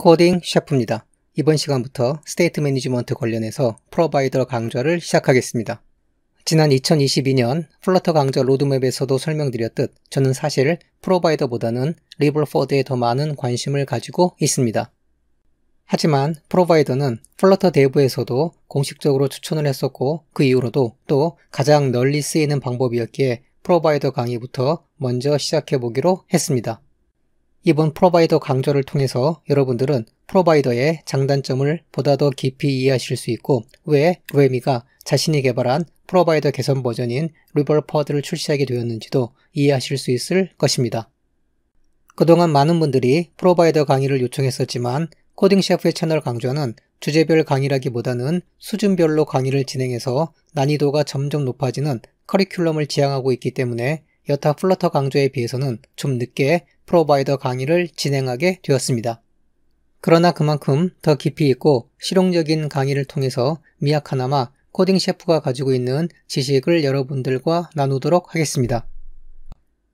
코딩 셰프입니다. 이번 시간부터 스테이트 매니지먼트 관련해서 프로바이더 강좌를 시작하겠습니다. 지난 2022년 플러터 강좌 로드맵에서도 설명드렸듯 저는 사실 프로바이더보다는 리블포드에 더 많은 관심을 가지고 있습니다. 하지만 프로바이더는 플러터 내부에서도 공식적으로 추천을 했었고 그 이후로도 또 가장 널리 쓰이는 방법이었기에 프로바이더 강의부터 먼저 시작해보기로 했습니다. 이번 프로바이더 강좌를 통해서 여러분들은 프로바이더의 장단점을 보다 더 깊이 이해하실 수 있고 왜 레미가 자신이 개발한 프로바이더 개선 버전인 리블포드를 출시하게 되었는지도 이해하실 수 있을 것입니다. 그동안 많은 분들이 프로바이더 강의를 요청했었지만 코딩 셰프의 채널 강좌는 주제별 강의라기보다는 수준별로 강의를 진행해서 난이도가 점점 높아지는 커리큘럼을 지향하고 있기 때문에 여타 플러터 강좌에 비해서는 좀 늦게 프로바이더 강의를 진행하게 되었습니다. 그러나 그만큼 더 깊이 있고 실용적인 강의를 통해서 미약하나마 코딩 셰프가 가지고 있는 지식을 여러분들과 나누도록 하겠습니다.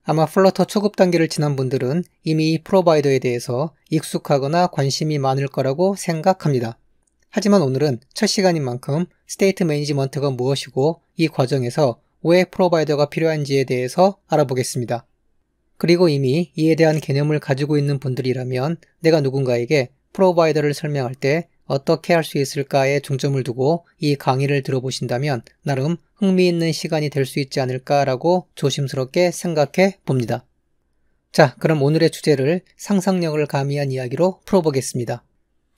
아마 플러터 초급 단계를 지난 분들은 이미 이 프로바이더에 대해서 익숙하거나 관심이 많을 거라고 생각합니다. 하지만 오늘은 첫 시간인 만큼 스테이트 매니지먼트가 무엇이고 이 과정에서 왜 프로바이더가 필요한지에 대해서 알아보겠습니다. 그리고 이미 이에 대한 개념을 가지고 있는 분들이라면 내가 누군가에게 프로바이더를 설명할 때 어떻게 할 수 있을까에 중점을 두고 이 강의를 들어보신다면 나름 흥미있는 시간이 될 수 있지 않을까라고 조심스럽게 생각해 봅니다. 자, 그럼 오늘의 주제를 상상력을 가미한 이야기로 풀어보겠습니다.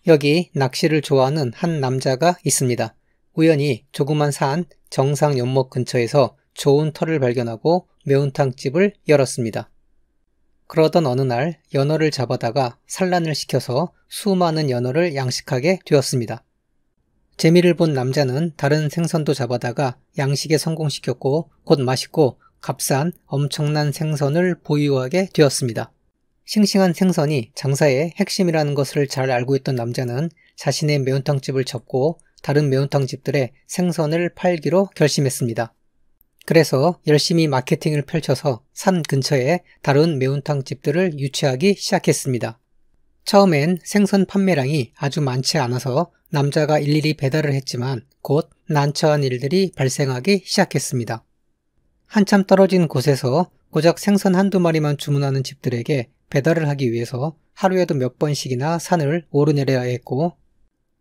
여기 낚시를 좋아하는 한 남자가 있습니다. 우연히 조그만 산 정상 연못 근처에서 좋은 털을 발견하고 매운탕집을 열었습니다. 그러던 어느 날 연어를 잡아다가 산란을 시켜서 수많은 연어를 양식하게 되었습니다. 재미를 본 남자는 다른 생선도 잡아다가 양식에 성공시켰고 곧 맛있고 값싼 엄청난 생선을 보유하게 되었습니다. 싱싱한 생선이 장사의 핵심이라는 것을 잘 알고 있던 남자는 자신의 매운탕집을 접고 다른 매운탕집들의 생선을 팔기로 결심했습니다. 그래서 열심히 마케팅을 펼쳐서 산 근처에 다른 매운탕집들을 유치하기 시작했습니다. 처음엔 생선 판매량이 아주 많지 않아서 남자가 일일이 배달을 했지만 곧 난처한 일들이 발생하기 시작했습니다. 한참 떨어진 곳에서 고작 생선 한두 마리만 주문하는 집들에게 배달을 하기 위해서 하루에도 몇 번씩이나 산을 오르내려야 했고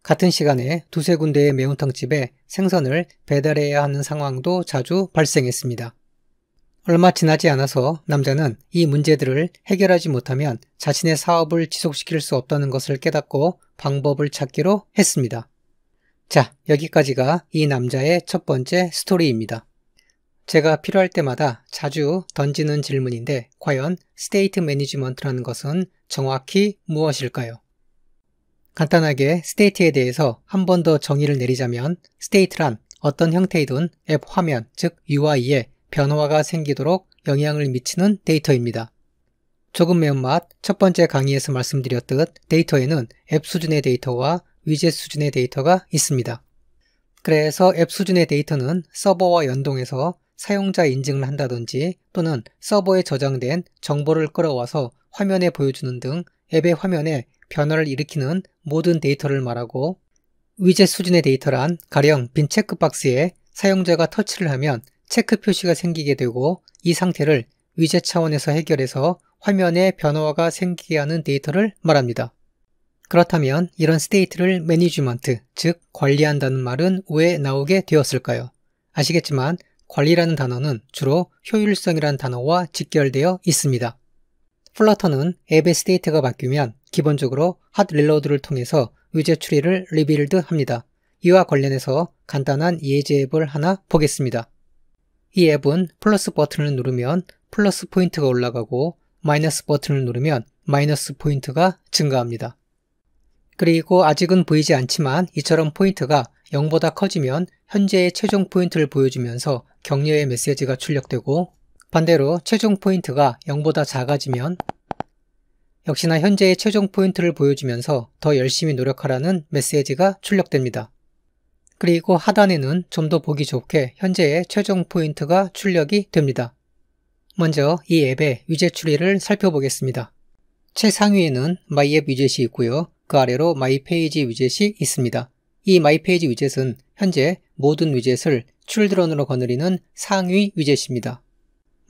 같은 시간에 두세 군데의 매운탕집에 생선을 배달해야 하는 상황도 자주 발생했습니다. 얼마 지나지 않아서 남자는 이 문제들을 해결하지 못하면 자신의 사업을 지속시킬 수 없다는 것을 깨닫고 방법을 찾기로 했습니다. 자, 여기까지가 이 남자의 첫 번째 스토리입니다. 제가 필요할 때마다 자주 던지는 질문인데 과연 스테이트 매니지먼트라는 것은 정확히 무엇일까요? 간단하게 스테이트에 대해서 한 번 더 정의를 내리자면 스테이트란 어떤 형태이든 앱 화면, 즉 UI에 변화가 생기도록 영향을 미치는 데이터입니다. 조금 매운맛 첫 번째 강의에서 말씀드렸듯 데이터에는 앱 수준의 데이터와 위젯 수준의 데이터가 있습니다. 그래서 앱 수준의 데이터는 서버와 연동해서 사용자 인증을 한다든지 또는 서버에 저장된 정보를 끌어와서 화면에 보여주는 등 앱의 화면에 변화를 일으키는 모든 데이터를 말하고 위젯 수준의 데이터란 가령 빈 체크박스에 사용자가 터치를 하면 체크 표시가 생기게 되고 이 상태를 위젯 차원에서 해결해서 화면에 변화가 생기게 하는 데이터를 말합니다. 그렇다면 이런 스테이트를 매니지먼트, 즉 관리한다는 말은 왜 나오게 되었을까요? 아시겠지만 관리라는 단어는 주로 효율성이라는 단어와 직결되어 있습니다. 플러터는 앱의 스테이트가 바뀌면 기본적으로 핫 릴로드를 통해서 위젯 추리를 리빌드 합니다. 이와 관련해서 간단한 예제 앱을 하나 보겠습니다. 이 앱은 플러스 버튼을 누르면 플러스 포인트가 올라가고 마이너스 버튼을 누르면 마이너스 포인트가 증가합니다. 그리고 아직은 보이지 않지만 이처럼 포인트가 0보다 커지면 현재의 최종 포인트를 보여주면서 격려의 메시지가 출력되고 반대로 최종 포인트가 0보다 작아지면 역시나 현재의 최종 포인트를 보여주면서 더 열심히 노력하라는 메시지가 출력됩니다. 그리고 하단에는 좀 더 보기 좋게 현재의 최종 포인트가 출력이 됩니다. 먼저 이 앱의 위젯 추리를 살펴보겠습니다. 최상위에는 My App 위젯이 있고요. 그 아래로 myPage 위젯이 있습니다. 이 myPage 위젯은 현재 모든 위젯을 children으로 거느리는 상위 위젯입니다.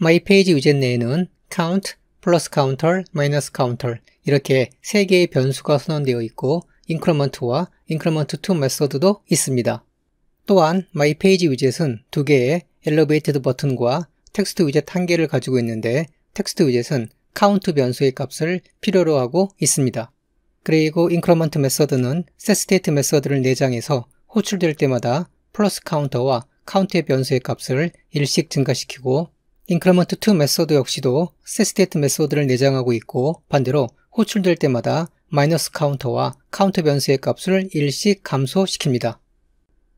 myPage 위젯 내에는 count, plus counter, minus counter 이렇게 3개의 변수가 선언되어 있고 increment와 increment2 메서드도 있습니다. 또한 myPage 위젯은 2개의 elevated 버튼과 텍스트 위젯 1개를 가지고 있는데 텍스트 위젯은 count 변수의 값을 필요로 하고 있습니다. 그리고 increment 메서드는 setState 메서드를 내장해서 호출될 때마다 plus counter와 count의 변수의 값을 1씩 증가시키고 increment2 메서드 역시도 setState 메서드를 내장하고 있고 반대로 호출될 때마다 minus counter와 count 변수의 값을 1씩 감소시킵니다.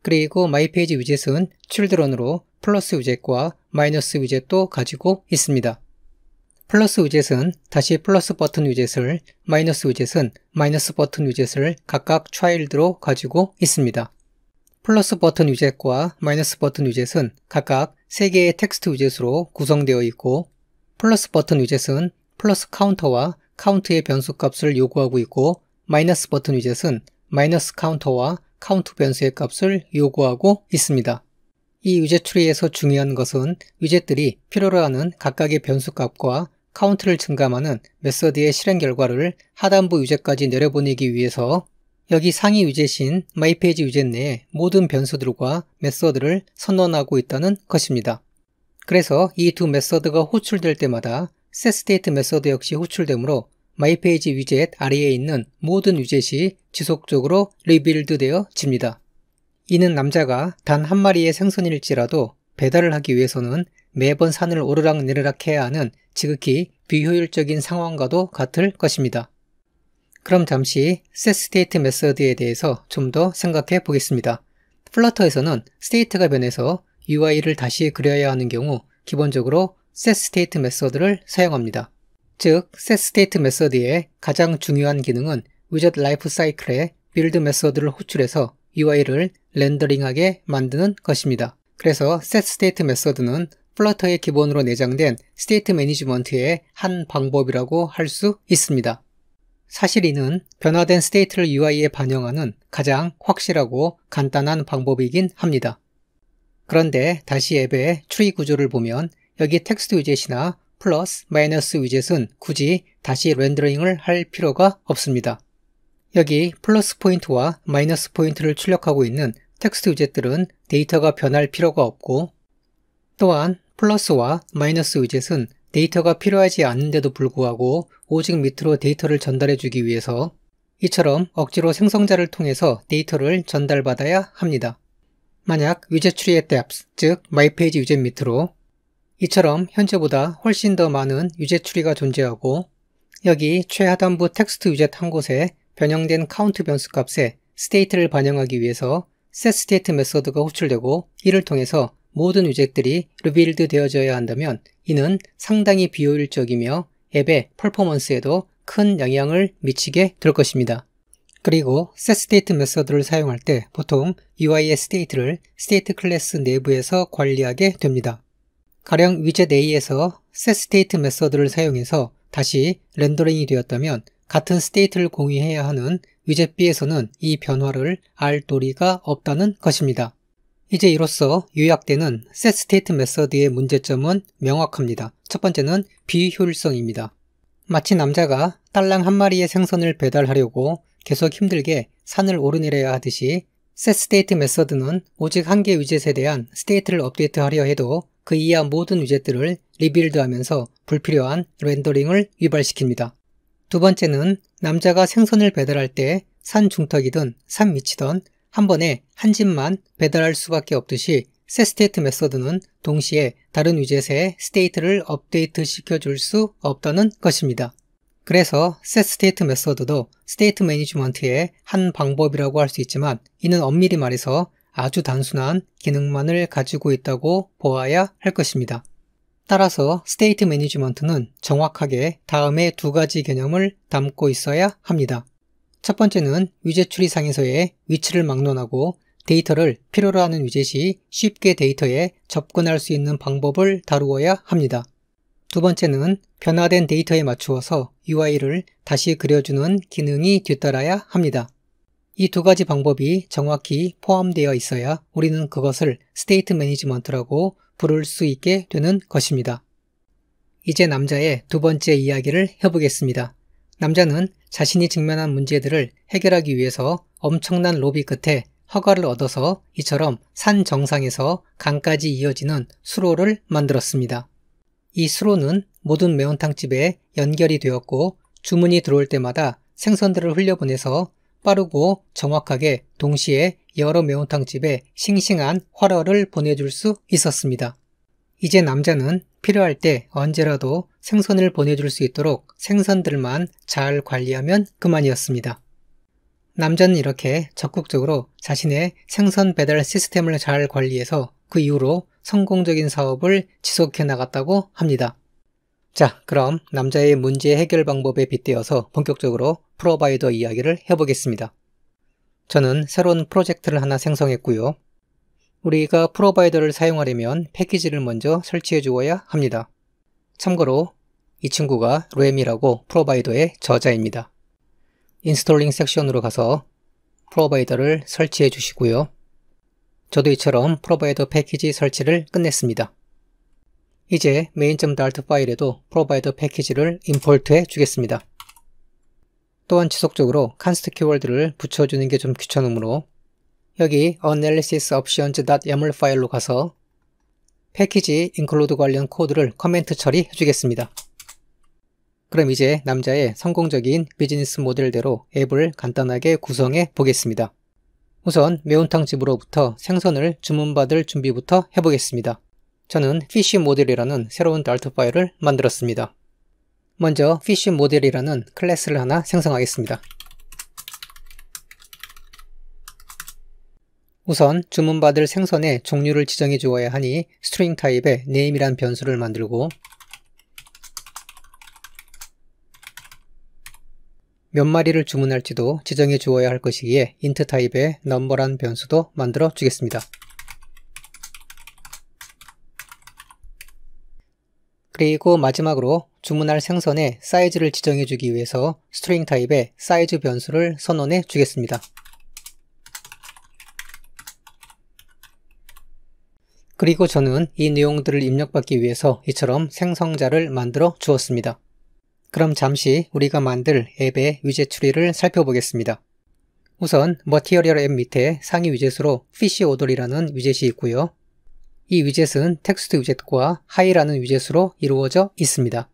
그리고 myPage 위젯은 children으로 플러스 위젯과 마이너스 위젯도 가지고 있습니다. 플러스 위젯은 다시 플러스 버튼 위젯을, 마이너스 위젯은 마이너스 버튼 위젯을 각각 child로 가지고 있습니다. 플러스 버튼 위젯과 마이너스 버튼 위젯은 각각 3개의 텍스트 위젯으로 구성되어 있고 플러스 버튼 위젯은 플러스 카운터와 카운트의 변수 값을 요구하고 있고 마이너스 버튼 위젯은 마이너스 카운터와 카운트 변수의 값을 요구하고 있습니다. 이 위젯 트리에서 중요한 것은 위젯들이 필요로 하는 각각의 변수 값과 카운트를 증감하는 메서드의 실행 결과를 하단부 위젯까지 내려보내기 위해서 여기 상위 위젯인 myPage 위젯 내에 모든 변수들과 메서드를 선언하고 있다는 것입니다. 그래서 이 두 메서드가 호출될 때마다 setState 메서드 역시 호출되므로 myPage 위젯 아래에 있는 모든 위젯이 지속적으로 리빌드 되어집니다. 이는 남자가 단 한 마리의 생선일지라도 배달을 하기 위해서는 매번 산을 오르락내리락 해야 하는 지극히 비효율적인 상황과도 같을 것입니다. 그럼 잠시 setState 메서드에 대해서 좀 더 생각해 보겠습니다. 플러터에서는 state가 변해서 UI를 다시 그려야 하는 경우 기본적으로 setState 메서드를 사용합니다. 즉, setState 메서드의 가장 중요한 기능은 위젯 라이프 사이클에 빌드 메서드를 호출해서 UI를 렌더링하게 만드는 것입니다. 그래서 setState 메서드는 플러터의 기본으로 내장된 스테이트 매니지먼트의 한 방법이라고 할 수 있습니다. 사실 이는 변화된 스테이트를 UI에 반영하는 가장 확실하고 간단한 방법이긴 합니다. 그런데 다시 앱의 트리 구조를 보면 여기 텍스트 위젯이나 플러스, 마이너스 위젯은 굳이 다시 렌더링을 할 필요가 없습니다. 여기 플러스 포인트와 마이너스 포인트를 출력하고 있는 텍스트 위젯들은 데이터가 변할 필요가 없고 또한 플러스와 마이너스 위젯은 데이터가 필요하지 않은데도 불구하고 오직 밑으로 데이터를 전달해주기 위해서 이처럼 억지로 생성자를 통해서 데이터를 전달받아야 합니다. 만약 위젯 트리의 depth, 즉 myPage 위젯 밑으로 이처럼 현재보다 훨씬 더 많은 위젯 트리가 존재하고 여기 최하단부 텍스트 위젯 한 곳에 변형된 카운트 변수 값에 state를 반영하기 위해서 setState 메서드가 호출되고 이를 통해서 모든 위젯들이 리빌드 되어져야 한다면 이는 상당히 비효율적이며 앱의 퍼포먼스에도 큰 영향을 미치게 될 것입니다. 그리고 setState 메서드를 사용할 때 보통 UI의 state를 state 클래스 내부에서 관리하게 됩니다. 가령 위젯 A에서 setState 메서드를 사용해서 다시 렌더링이 되었다면 같은 state를 공유해야 하는 위젯 B에서는 이 변화를 알 도리가 없다는 것입니다. 이제 이로써 요약되는 setState 메서드의 문제점은 명확합니다. 첫 번째는 비효율성입니다. 마치 남자가 딸랑 한 마리의 생선을 배달하려고 계속 힘들게 산을 오르내려야 하듯이 setState 메서드는 오직 한 개의 위젯에 대한 state를 업데이트하려 해도 그 이하 모든 위젯들을 리빌드하면서 불필요한 렌더링을 유발시킵니다. 두 번째는 남자가 생선을 배달할 때 산 중턱이든 산 밑이든 한 번에 한 집만 배달할 수밖에 없듯이 setState 메서드는 동시에 다른 위젯의 스테이트를 업데이트 시켜줄 수 없다는 것입니다. 그래서 setState 메서드도 스테이트 매니지먼트의 한 방법이라고 할 수 있지만 이는 엄밀히 말해서 아주 단순한 기능만을 가지고 있다고 보아야 할 것입니다. 따라서 스테이트 매니지먼트는 정확하게 다음의 두 가지 개념을 담고 있어야 합니다. 첫 번째는 위젯 추리상에서의 위치를 막론하고 데이터를 필요로 하는 위젯이 쉽게 데이터에 접근할 수 있는 방법을 다루어야 합니다. 두 번째는 변화된 데이터에 맞추어서 UI를 다시 그려주는 기능이 뒤따라야 합니다. 이 두 가지 방법이 정확히 포함되어 있어야 우리는 그것을 스테이트 매니지먼트라고 부를 수 있게 되는 것입니다. 이제 남자의 두 번째 이야기를 해보겠습니다. 남자는 자신이 직면한 문제들을 해결하기 위해서 엄청난 로비 끝에 허가를 얻어서 이처럼 산 정상에서 강까지 이어지는 수로를 만들었습니다. 이 수로는 모든 매운탕집에 연결이 되었고 주문이 들어올 때마다 생선들을 흘려보내서 빠르고 정확하게 동시에 여러 매운탕집에 싱싱한 활어를 보내줄 수 있었습니다. 이제 남자는 필요할 때 언제라도 생선을 보내줄 수 있도록 생선들만 잘 관리하면 그만이었습니다. 남자는 이렇게 적극적으로 자신의 생선 배달 시스템을 잘 관리해서 그 이후로 성공적인 사업을 지속해 나갔다고 합니다. 자, 그럼 남자의 문제 해결 방법에 빗대어서 본격적으로 프로바이더 이야기를 해보겠습니다. 저는 새로운 프로젝트를 하나 생성했고요. 우리가 프로바이더를 사용하려면 패키지를 먼저 설치해 주어야 합니다. 참고로 이 친구가 램이라고 프로바이더의 저자입니다. 인스톨링 섹션으로 가서 프로바이더를 설치해 주시고요. 저도 이처럼 프로바이더 패키지 설치를 끝냈습니다. 이제 main.dart 파일에도 프로바이더 패키지를 임포트해 주겠습니다. 또한 지속적으로 const 키워드를 붙여주는 게 좀 귀찮으므로 여기 analysisoptions.yaml 파일로 가서 패키지 include 관련 코드를 커멘트 처리해 주겠습니다. 그럼 이제 남자의 성공적인 비즈니스 모델대로 앱을 간단하게 구성해 보겠습니다. 우선 매운탕집으로부터 생선을 주문받을 준비부터 해보겠습니다. 저는 fish 모델이라는 새로운 Dart 파일을 만들었습니다. 먼저 fish 모델이라는 클래스를 하나 생성하겠습니다. 우선 주문받을 생선의 종류를 지정해 주어야 하니 string 타입의 name이란 변수를 만들고 몇 마리를 주문할지도 지정해 주어야 할 것이기에 int 타입의 number란 변수도 만들어 주겠습니다. 그리고 마지막으로 주문할 생선의 사이즈를 지정해 주기 위해서 string 타입의 사이즈 변수를 선언해 주겠습니다. 그리고 저는 이 내용들을 입력받기 위해서 이처럼 생성자를 만들어 주었습니다. 그럼 잠시 우리가 만들 앱의 위젯 추리를 살펴보겠습니다. 우선 머티리얼 앱 밑에 상위 위젯으로 fish order이라는 위젯이 있고요. 이 위젯은 텍스트 위젯과 high라는 위젯으로 이루어져 있습니다.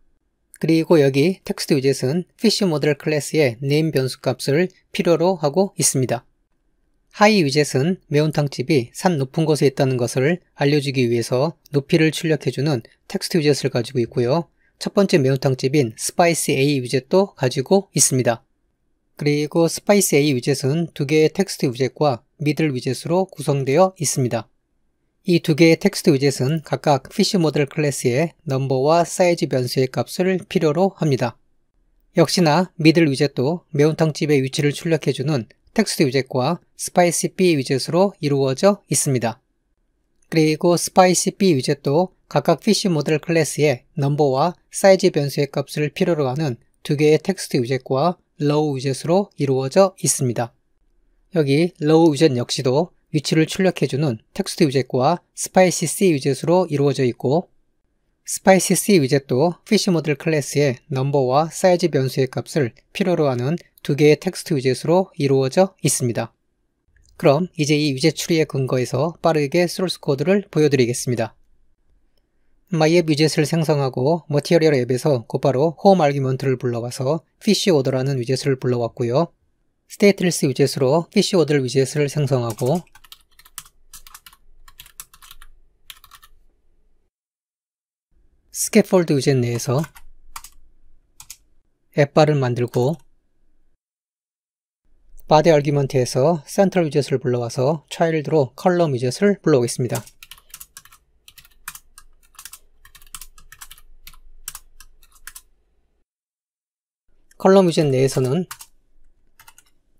그리고 여기 텍스트 위젯은 fish model 클래스의 name 변수 값을 필요로 하고 있습니다. 하이 위젯은 매운탕집이 산 높은 곳에 있다는 것을 알려주기 위해서 높이를 출력해주는 텍스트 위젯을 가지고 있고요. 첫 번째 매운탕집인 스파이시 A 위젯도 가지고 있습니다. 그리고 스파이시 A 위젯은 두 개의 텍스트 위젯과 미들 위젯으로 구성되어 있습니다. 이 두 개의 텍스트 위젯은 각각 fish model 클래스의 넘버와 사이즈 변수의 값을 필요로 합니다. 역시나 미들 위젯도 매운탕집의 위치를 출력해주는 텍스트 위젯과 스파이시 B 위젯으로 이루어져 있습니다. 그리고 스파이시 B 위젯도 각각 fish model 클래스의 넘버와 사이즈 변수의 값을 필요로 하는 두 개의 텍스트 위젯과 row 위젯으로 이루어져 있습니다. 여기 row 위젯 역시도 위치를 출력해주는 텍스트 위젯과 스파이시 C 위젯으로 이루어져 있고 스파이시 C 위젯도 fish model 클래스의 넘버와 사이즈 변수의 값을 필요로 하는 두 개의 텍스트 위젯으로 이루어져 있습니다. 그럼 이제 이 위젯 추리에 근거해서 빠르게 소스 코드를 보여드리겠습니다. myApp 위젯을 생성하고 머티리얼 앱에서 곧바로 홈 아규먼트를 불러와서 fish order라는 위젯을 불러왔고요. stateless 위젯으로 fish order 위젯을 생성하고 스캐폴드 위젯 내에서 앱바를 만들고 body 아규먼트에서 센트럴 위젯을 불러와서 child로 컬럼 위젯을 불러오겠습니다. 컬럼 위젯 내에서는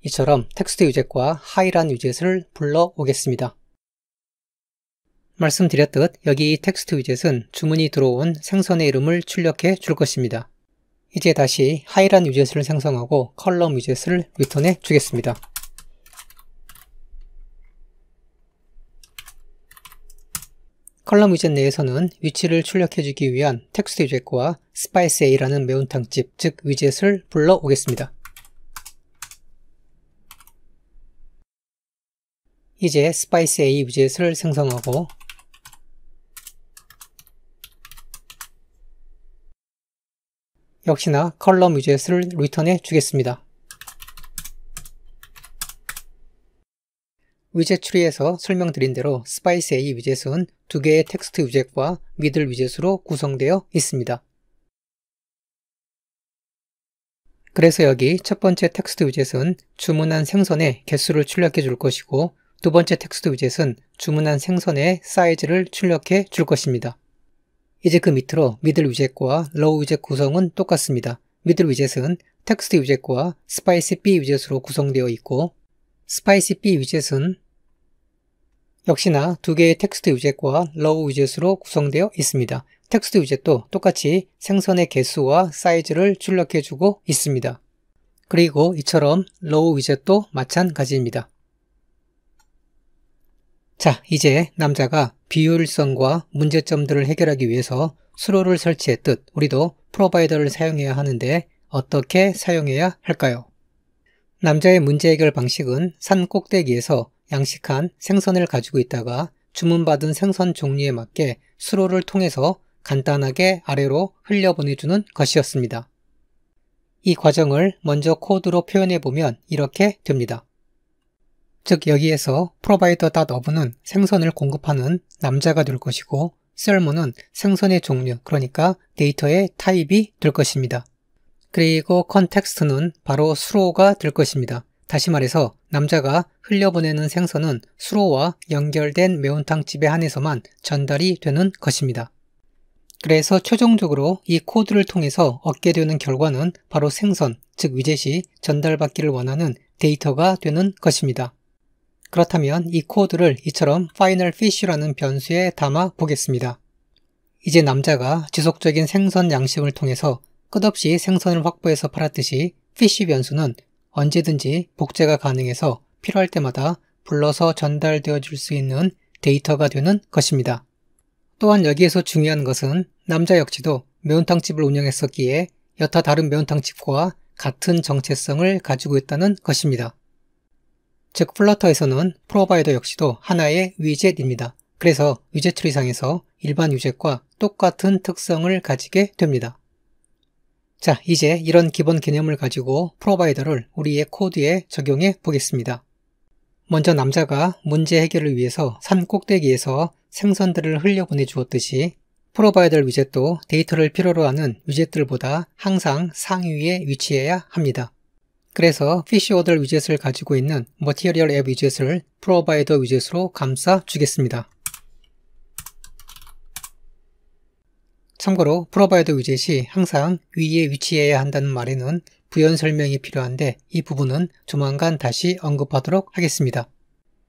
이처럼 텍스트 위젯과 high란 위젯을 불러오겠습니다. 말씀드렸듯 여기 이 텍스트 위젯은 주문이 들어온 생선의 이름을 출력해 줄 것입니다. 이제 다시 하이란 위젯을 생성하고 컬럼 위젯을 리턴해 주겠습니다. 컬럼 위젯 내에서는 위치를 출력해주기 위한 텍스트 위젯과 SpiceA라는 매운탕집, 즉 위젯을 불러오겠습니다. 이제 SpiceA 위젯을 생성하고 역시나 컬럼 위젯을 리턴해 주겠습니다. 위젯 추리에서 설명드린 대로 SpiceA 위젯은 두 개의 텍스트 위젯과 미들 위젯으로 구성되어 있습니다. 그래서 여기 첫 번째 텍스트 위젯은 주문한 생선의 개수를 출력해 줄 것이고 두 번째 텍스트 위젯은 주문한 생선의 사이즈를 출력해 줄 것입니다. 이제 그 밑으로 미들 위젯과 로우 위젯 구성은 똑같습니다. 미들 위젯은 텍스트 위젯과 스파이시 B 위젯으로 구성되어 있고 스파이시 B 위젯은 역시나 두 개의 텍스트 위젯과 로우 위젯으로 구성되어 있습니다. 텍스트 위젯도 똑같이 생선의 개수와 사이즈를 출력해주고 있습니다. 그리고 이처럼 로우 위젯도 마찬가지입니다. 자, 이제 남자가 비효율성과 문제점들을 해결하기 위해서 수로를 설치했듯 우리도 프로바이더를 사용해야 하는데 어떻게 사용해야 할까요? 남자의 문제 해결 방식은 산 꼭대기에서 양식한 생선을 가지고 있다가 주문받은 생선 종류에 맞게 수로를 통해서 간단하게 아래로 흘려보내주는 것이었습니다. 이 과정을 먼저 코드로 표현해보면 이렇게 됩니다. 즉 여기에서 provider.of는 생선을 공급하는 남자가 될 것이고 sermon은 생선의 종류, 그러니까 데이터의 타입이 될 것입니다. 그리고 context는 바로 수로가 될 것입니다. 다시 말해서 남자가 흘려보내는 생선은 수로와 연결된 매운탕집에 한해서만 전달이 되는 것입니다. 그래서 최종적으로 이 코드를 통해서 얻게 되는 결과는 바로 생선, 즉 위젯이 전달받기를 원하는 데이터가 되는 것입니다. 그렇다면 이 코드를 이처럼 final fish라는 변수에 담아 보겠습니다. 이제 남자가 지속적인 생선 양식을 통해서 끝없이 생선을 확보해서 팔았듯이 fish 변수는 언제든지 복제가 가능해서 필요할 때마다 불러서 전달되어 줄 수 있는 데이터가 되는 것입니다. 또한 여기에서 중요한 것은 남자 역시도 매운탕집을 운영했었기에 여타 다른 매운탕집과 같은 정체성을 가지고 있다는 것입니다. 즉 플러터에서는 프로바이더 역시도 하나의 위젯입니다. 그래서 위젯 트리상에서 일반 위젯과 똑같은 특성을 가지게 됩니다. 자, 이제 이런 기본 개념을 가지고 프로바이더를 우리의 코드에 적용해 보겠습니다. 먼저 남자가 문제 해결을 위해서 산 꼭대기에서 생선들을 흘려보내 주었듯이 프로바이더 위젯도 데이터를 필요로 하는 위젯들보다 항상 상위에 위치해야 합니다. 그래서 fish order 위젯을 가지고 있는 material app 위젯을 프로바이더 위젯으로 감싸 주겠습니다. 참고로 프로바이더 위젯이 항상 위에 위치해야 한다는 말에는 부연 설명이 필요한데 이 부분은 조만간 다시 언급하도록 하겠습니다.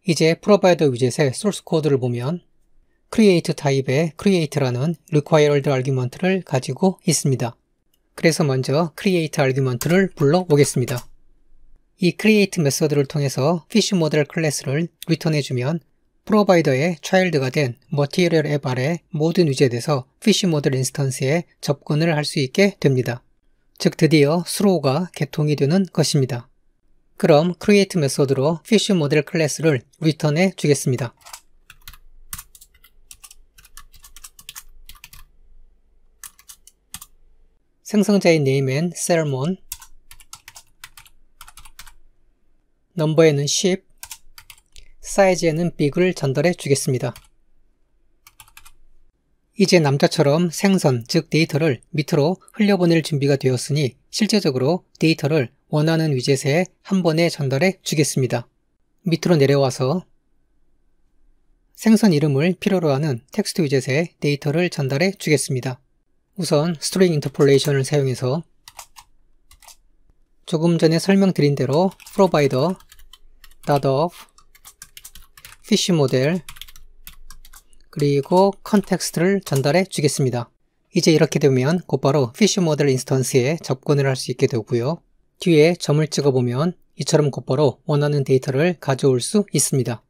이제 프로바이더 위젯의 소스 코드를 보면 create 타입의 create라는 required argument를 가지고 있습니다. 그래서 먼저 create argument를 불러보겠습니다. 이 create 메서드를 통해서 fish model 클래스를 리턴해주면 프로바이더의 child가 된 material app 아래 모든 위젯에서 fish model 인스턴스에 접근을 할 수 있게 됩니다. 즉 드디어 수로가 개통이 되는 것입니다. 그럼 create 메서드로 fish model 클래스를 리턴해 주겠습니다. 생성자의 name엔 salmon, 넘버에는 10, 사이즈에는 big을 전달해 주겠습니다. 이제 남자처럼 생선, 즉 데이터를 밑으로 흘려보낼 준비가 되었으니 실제적으로 데이터를 원하는 위젯에 한 번에 전달해 주겠습니다. 밑으로 내려와서 생선 이름을 필요로 하는 텍스트 위젯에 데이터를 전달해 주겠습니다. 우선 string interpolation을 사용해서 조금 전에 설명드린 대로 provider.of fish model 그리고 컨텍스트를 전달해 주겠습니다. 이제 이렇게 되면 곧바로 피쉬 모델 인스턴스에 접근을 할 수 있게 되고요. 뒤에 점을 찍어보면 이처럼 곧바로 원하는 데이터를 가져올 수 있습니다.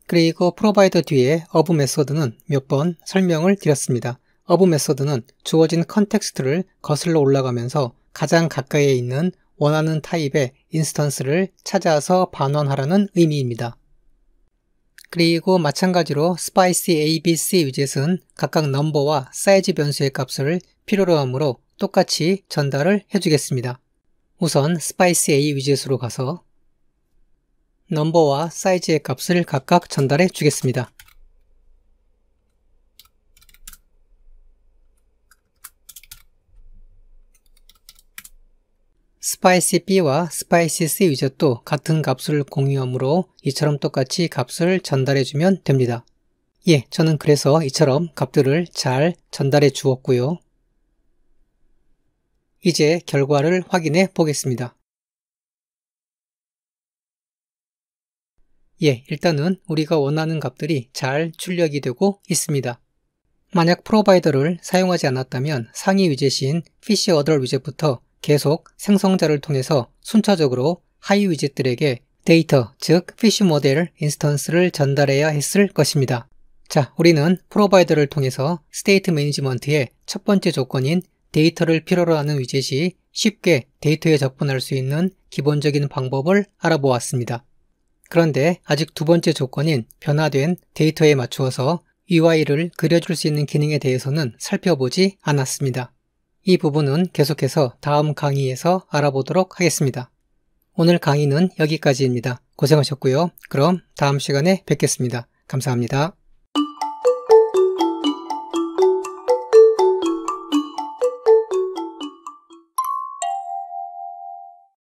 그리고 프로바이더 뒤에 of 메소드는 몇 번 설명을 드렸습니다. of 메소드는 주어진 컨텍스트를 거슬러 올라가면서 가장 가까이에 있는 원하는 타입의 인스턴스를 찾아서 반환하라는 의미입니다. 그리고 마찬가지로 spicy abc 위젯은 각각 넘버와 사이즈 변수의 값을 필요로 하므로 똑같이 전달을 해주겠습니다. 우선 spicy a 위젯으로 가서 넘버와 사이즈의 값을 각각 전달해 주겠습니다. spicy b와 spicy c 위젯도 같은 값을 공유하므로 이처럼 똑같이 값을 전달해 주면 됩니다. 예, 저는 그래서 이처럼 값들을 잘 전달해 주었고요. 이제 결과를 확인해 보겠습니다. 예, 일단은 우리가 원하는 값들이 잘 출력이 되고 있습니다. 만약 프로바이더를 사용하지 않았다면 상위 위젯인 fish other 위젯부터 계속 생성자를 통해서 순차적으로 하위 위젯들에게 데이터, 즉 fish 모델 인스턴스를 전달해야 했을 것입니다. 자, 우리는 프로바이더를 통해서 스테이트 매니지먼트의 첫 번째 조건인 데이터를 필요로 하는 위젯이 쉽게 데이터에 접근할 수 있는 기본적인 방법을 알아보았습니다. 그런데 아직 두 번째 조건인 변화된 데이터에 맞추어서 UI를 그려줄 수 있는 기능에 대해서는 살펴보지 않았습니다. 이 부분은 계속해서 다음 강의에서 알아보도록 하겠습니다. 오늘 강의는 여기까지입니다. 고생하셨고요. 그럼 다음 시간에 뵙겠습니다. 감사합니다.